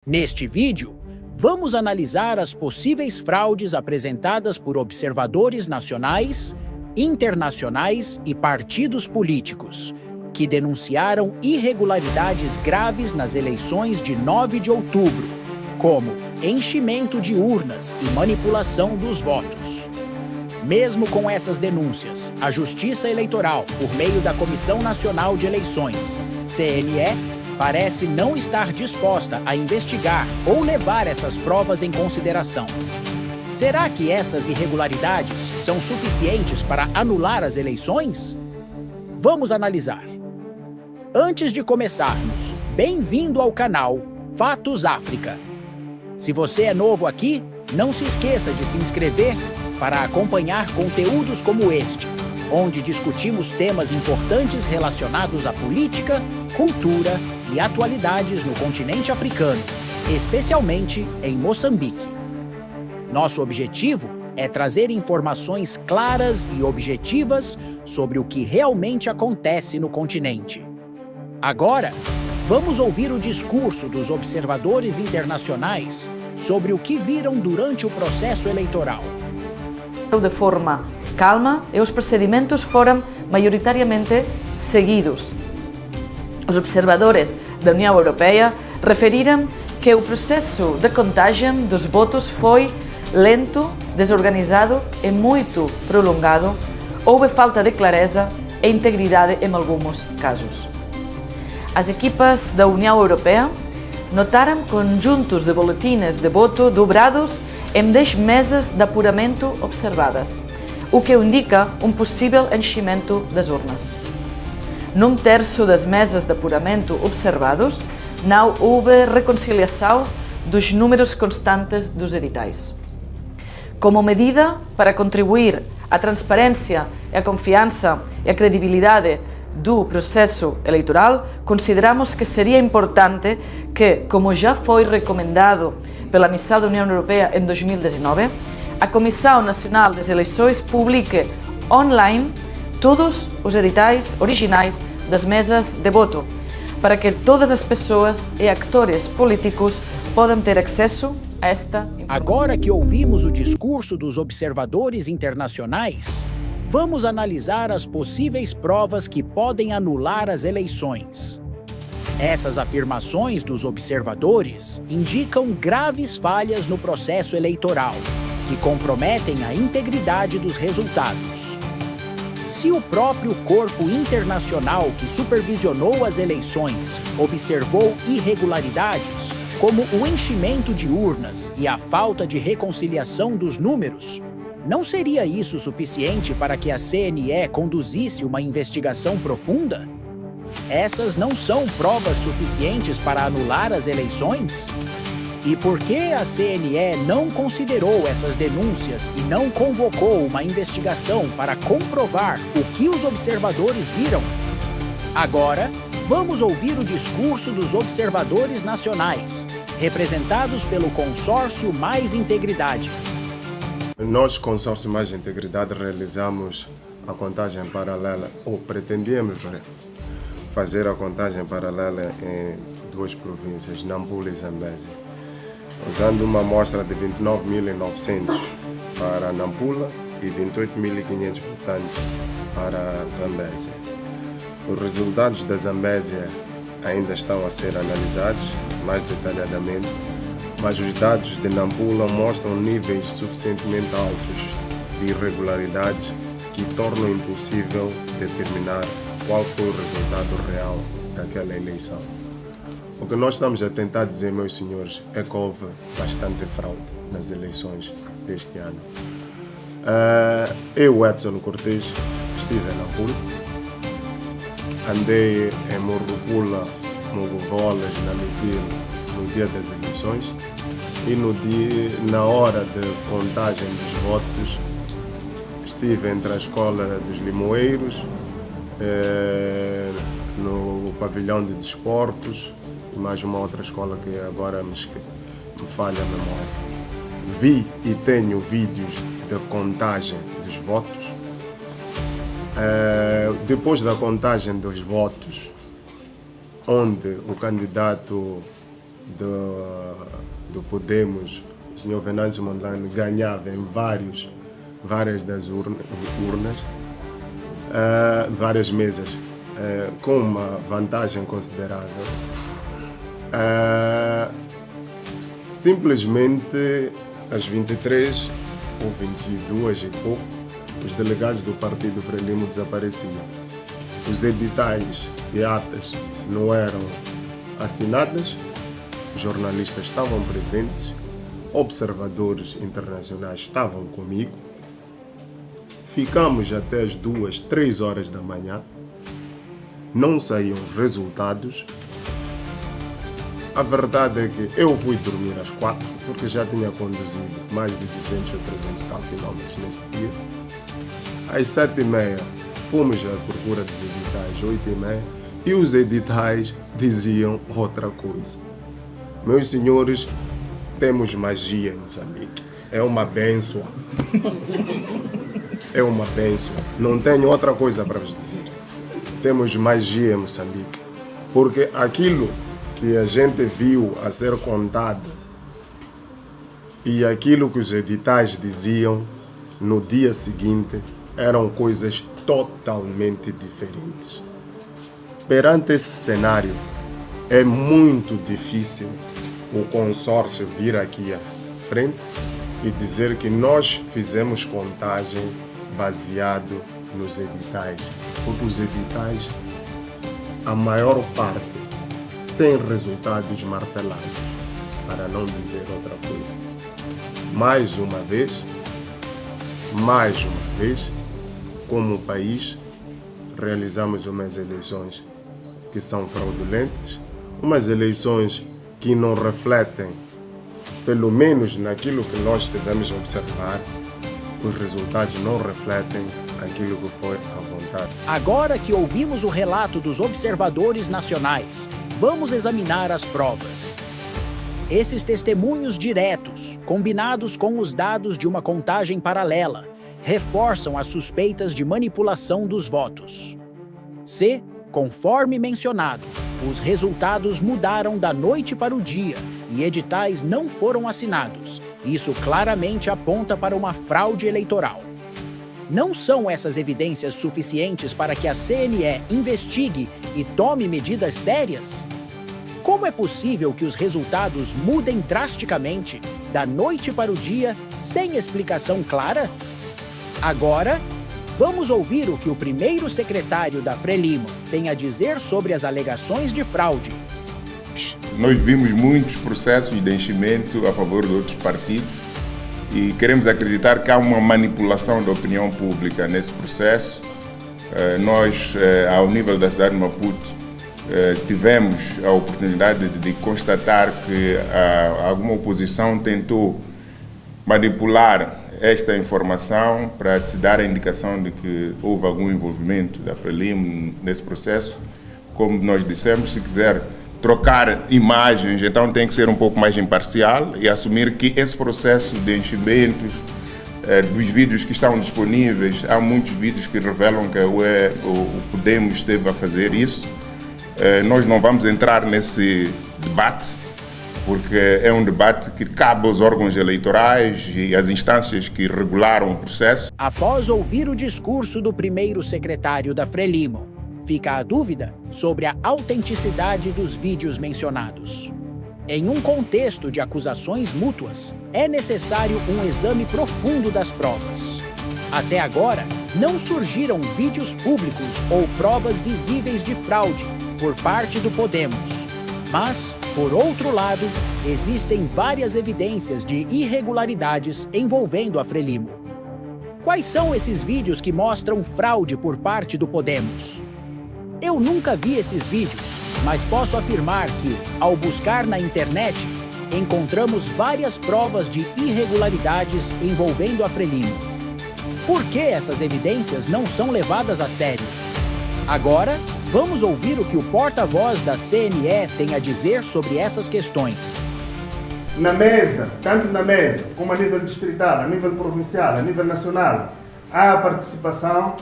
Neste vídeo, vamos analisar as possíveis fraudes apresentadas por observadores nacionais, internacionais e partidos políticos, que denunciaram irregularidades graves nas eleições de 9 de outubro, como enchimento de urnas e manipulação dos votos. Mesmo com essas denúncias, a Justiça Eleitoral, por meio da Comissão Nacional de Eleições, CNE, parece não estar disposta a investigar ou levar essas provas em consideração. Será que essas irregularidades são suficientes para anular as eleições? Vamos analisar. Antes de começarmos, bem-vindo ao canal Fatos África. Se você é novo aqui, não se esqueça de se inscrever para acompanhar conteúdos como este, onde discutimos temas importantes relacionados à política, cultura e atualidades no continente africano, especialmente em Moçambique. Nosso objetivo é trazer informações claras e objetivas sobre o que realmente acontece no continente. Agora, vamos ouvir o discurso dos observadores internacionais sobre o que viram durante o processo eleitoral. De forma calma e os procedimentos foram maioritariamente seguidos. Os observadores da União Europeia referiram que o processo de contagem dos votos foi lento, desorganizado e muito prolongado. Houve falta de clareza e integridade em alguns casos. As equipas da União Europeia notaram conjuntos de boletins de voto dobrados em 10 mesas de apuramento observadas, o que indica um possível enchimento das urnas. Num terço das mesas de apuramento observados, não houve reconciliação dos números constantes dos editais. Como medida para contribuir à transparência e à confiança e à credibilidade do processo eleitoral, consideramos que seria importante que, como já foi recomendado pela Missão da União Europeia em 2019, a Comissão Nacional das Eleições publique online todos os editais originais das mesas de voto, para que todas as pessoas e atores políticos possam ter acesso a esta informação. Agora que ouvimos o discurso dos observadores internacionais, vamos analisar as possíveis provas que podem anular as eleições. Essas afirmações dos observadores indicam graves falhas no processo eleitoral, que comprometem a integridade dos resultados. Se o próprio corpo internacional que supervisionou as eleições observou irregularidades, como o enchimento de urnas e a falta de reconciliação dos números, não seria isso suficiente para que a CNE conduzisse uma investigação profunda? Essas não são provas suficientes para anular as eleições? E por que a CNE não considerou essas denúncias e não convocou uma investigação para comprovar o que os observadores viram? Agora, vamos ouvir o discurso dos observadores nacionais, representados pelo consórcio Mais Integridade. Nós, consórcio Mais Integridade, realizamos a contagem paralela, ou pretendíamos fazer a contagem paralela em duas províncias, Nampula e Zambésia, usando uma amostra de 29.900 para Nampula e 28.500 votantes para Zambésia. Os resultados da Zambésia ainda estão a ser analisados mais detalhadamente, mas os dados de Nampula mostram níveis suficientemente altos de irregularidades que tornam impossível determinar qual foi o resultado real daquela eleição. O que nós estamos a tentar dizer, meus senhores, é que houve bastante fraude nas eleições deste ano. Eu, Edson Cortês, estive em Nampula, andei em Morrupula, Mogovolas, Namibil, no dia das eleições, e na hora de contagem dos votos, estive entre a Escola dos Limoeiros, no pavilhão de desportos, e mais uma outra escola que agora me falha a memória. Vi e tenho vídeos de contagem dos votos. Depois da contagem dos votos, onde o candidato do Podemos, o senhor Venâncio Mondlane, ganhava em várias das urnas, várias mesas, com uma vantagem considerável. Simplesmente às 23 ou 22 e pouco, os delegados do Partido Frelimo desapareciam. Os editais e atas não eram assinadas, jornalistas estavam presentes, observadores internacionais estavam comigo. Ficamos até as 2, 3 horas da manhã, não saíam os resultados. A verdade é que eu fui dormir às 4, porque já tinha conduzido mais de 200 ou 300 tal quilómetros nesse dia. Às 7h30 fomos à procura dos editais, 8h30, e os editais diziam outra coisa. Meus senhores, temos magia em Moçambique. É uma bênção. É uma bênção. Não tenho outra coisa para vos dizer. Temos magia em Moçambique. Porque aquilo que a gente viu a ser contado e aquilo que os editais diziam no dia seguinte eram coisas totalmente diferentes. Perante esse cenário, é muito difícil o consórcio vir aqui à frente e dizer que nós fizemos contagem baseado nos editais, porque os editais, a maior parte, têm resultados martelados, para não dizer outra coisa. Mais uma vez, como país, realizamos umas eleições que são fraudulentas, umas eleições que não refletem, pelo menos naquilo que nós devemos observar, os resultados não refletem aquilo que foi a vontade. Agora que ouvimos o relato dos observadores nacionais, vamos examinar as provas. Esses testemunhos diretos, combinados com os dados de uma contagem paralela, reforçam as suspeitas de manipulação dos votos. Se, conforme mencionado, os resultados mudaram da noite para o dia e editais não foram assinados, isso claramente aponta para uma fraude eleitoral. Não são essas evidências suficientes para que a CNE investigue e tome medidas sérias? Como é possível que os resultados mudem drasticamente, da noite para o dia, sem explicação clara? Agora, vamos ouvir o que o primeiro secretário da Frelimo tem a dizer sobre as alegações de fraude. Nós vimos muitos processos de enchimento a favor de outros partidos e queremos acreditar que há uma manipulação da opinião pública nesse processo. Nós, ao nível da cidade de Maputo, tivemos a oportunidade de constatar que alguma oposição tentou manipular esta informação para se dar a indicação de que houve algum envolvimento da Frelimo nesse processo. Como nós dissemos, se quiser trocar imagens, então tem que ser um pouco mais imparcial e assumir que esse processo de enchimentos, dos vídeos que estão disponíveis, há muitos vídeos que revelam que o Podemos esteve a fazer isso. Nós não vamos entrar nesse debate, porque é um debate que cabe aos órgãos eleitorais e às instâncias que regularam o processo. Após ouvir o discurso do primeiro secretário da Frelimo, fica a dúvida sobre a autenticidade dos vídeos mencionados. Em um contexto de acusações mútuas, é necessário um exame profundo das provas. Até agora, não surgiram vídeos públicos ou provas visíveis de fraude por parte do Podemos. Mas, por outro lado, existem várias evidências de irregularidades envolvendo a Frelimo. Quais são esses vídeos que mostram fraude por parte do Podemos? Eu nunca vi esses vídeos, mas posso afirmar que, ao buscar na internet, encontramos várias provas de irregularidades envolvendo a Frelimo. Por que essas evidências não são levadas a sério? Agora, vamos ouvir o que o porta-voz da CNE tem a dizer sobre essas questões. Na mesa, tanto na mesa como a nível distrital, a nível provincial, a nível nacional, há a participação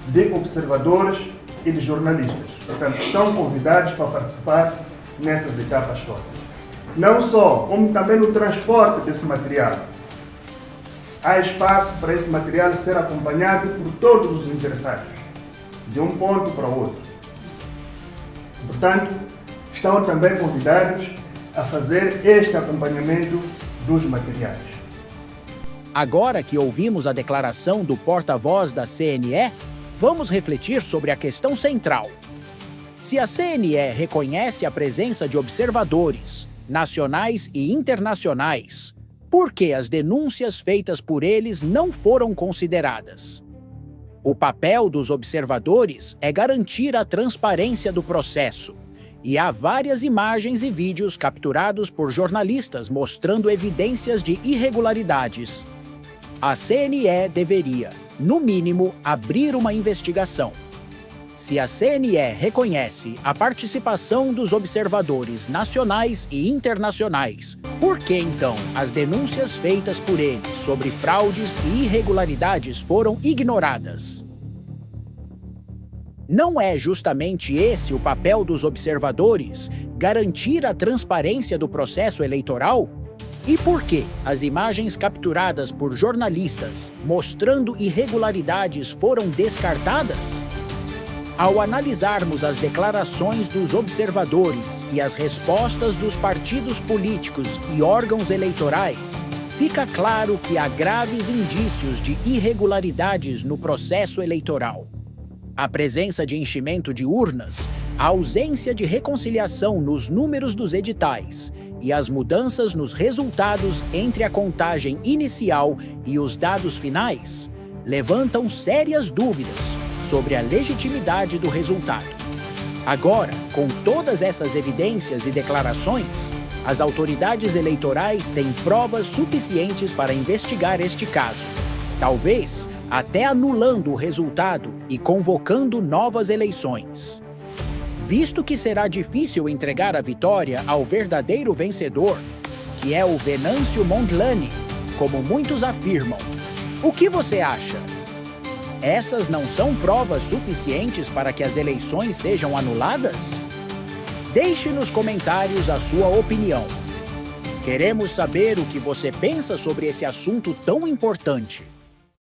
de observadores e de jornalistas. Portanto, estão convidados para participar nessas etapas todas. não só, como também no transporte desse material. Há espaço para esse material ser acompanhado por todos os interessados, de um ponto para o outro. Portanto, estão também convidados a fazer este acompanhamento dos materiais. Agora que ouvimos a declaração do porta-voz da CNE, vamos refletir sobre a questão central. Se a CNE reconhece a presença de observadores, nacionais e internacionais, por que as denúncias feitas por eles não foram consideradas? O papel dos observadores é garantir a transparência do processo, e há várias imagens e vídeos capturados por jornalistas mostrando evidências de irregularidades. A CNE deveria, no mínimo, abrir uma investigação. Se a CNE reconhece a participação dos observadores nacionais e internacionais, por que então as denúncias feitas por eles sobre fraudes e irregularidades foram ignoradas? Não é justamente esse o papel dos observadores, garantir a transparência do processo eleitoral? E por que as imagens capturadas por jornalistas mostrando irregularidades foram descartadas? Ao analisarmos as declarações dos observadores e as respostas dos partidos políticos e órgãos eleitorais, fica claro que há graves indícios de irregularidades no processo eleitoral. A presença de enchimento de urnas, a ausência de reconciliação nos números dos editais e as mudanças nos resultados entre a contagem inicial e os dados finais levantam sérias dúvidas sobre a legitimidade do resultado. Agora, com todas essas evidências e declarações, as autoridades eleitorais têm provas suficientes para investigar este caso, talvez até anulando o resultado e convocando novas eleições. Visto que será difícil entregar a vitória ao verdadeiro vencedor, que é o Venâncio Mondlane, como muitos afirmam, o que você acha? Essas não são provas suficientes para que as eleições sejam anuladas? Deixe nos comentários a sua opinião. Queremos saber o que você pensa sobre esse assunto tão importante.